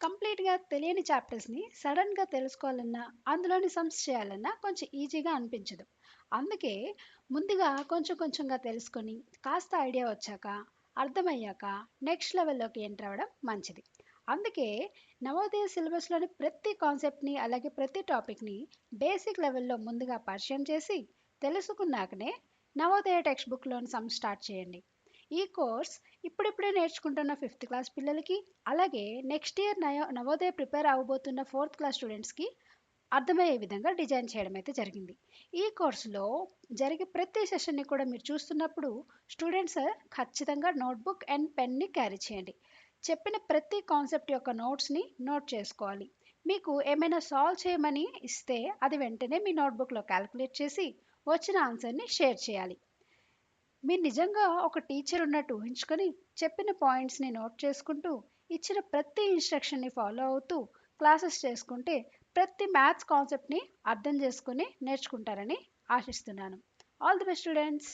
కంప్లీట్‌గా తెలియని చాప్టర్స్‌ని సడెన్‌గా తెలుసుకోవాలన్నా, అందులోని సమ్స్ చేయాలన్నా కొంచెం ఈజీగా అనిపించదు. అందుకే ముందుగా కొంచెం కొంచెంగా తెలుసుకొని, కాస్త ఐడియా వచ్చాక, అర్థమయ్యాక నెక్స్ట్ లెవెల్‌లోకి ఎంటర్ అవ్వడం మంచిది. అందుకే నవోదయ సిలబస్‌లోని ప్రతి కాన్సెప్ట్‌ని, అలాగే ప్రతి టాపిక్‌ని బేసిక్ లెవెల్‌లో ముందుగా పరిచయం చేసి, తెలుసుకున్నాకనే నవోదయ టెక్స్ట్ బుక్‌లోని సమ్ స్టార్ట్ చేయండి. ఈ కోర్స్ ఇప్పుడిప్పుడే నేర్చుకుంటున్న ఫిఫ్త్ క్లాస్ పిల్లలకి, అలాగే నెక్స్ట్ ఇయర్ నవోదయ ప్రిపేర్ అవ్వబోతున్న ఫోర్త్ క్లాస్ స్టూడెంట్స్కి అర్థమయ్యే విధంగా డిజైన్ చేయడం అయితే జరిగింది. ఈ కోర్సులో జరిగే ప్రతి సెషన్ని కూడా మీరు చూస్తున్నప్పుడు స్టూడెంట్స్ ఖచ్చితంగా నోట్బుక్ అండ్ పెన్ని క్యారీ చేయండి. చెప్పిన ప్రతి కాన్సెప్ట్ యొక్క నోట్స్ని నోట్ చేసుకోవాలి. మీకు ఏమైనా సాల్వ్ చేయమని ఇస్తే అది వెంటనే మీ నోట్బుక్లో క్యాలిక్యులేట్ చేసి వచ్చిన ఆన్సర్ని షేర్ చేయాలి. మీరు నిజంగా ఒక టీచర్ ఉన్నట్టు ఊహించుకొని చెప్పిన పాయింట్స్ని నోట్ చేసుకుంటూ ఇచ్చిన ప్రతి ఇన్స్ట్రక్షన్ని ఫాలో అవుతూ క్లాసెస్ చేసుకుంటే ప్రతి మ్యాథ్స్ కాన్సెప్ట్ని అర్థం చేసుకుని నేర్చుకుంటారని ఆశిస్తున్నాను. All the best students.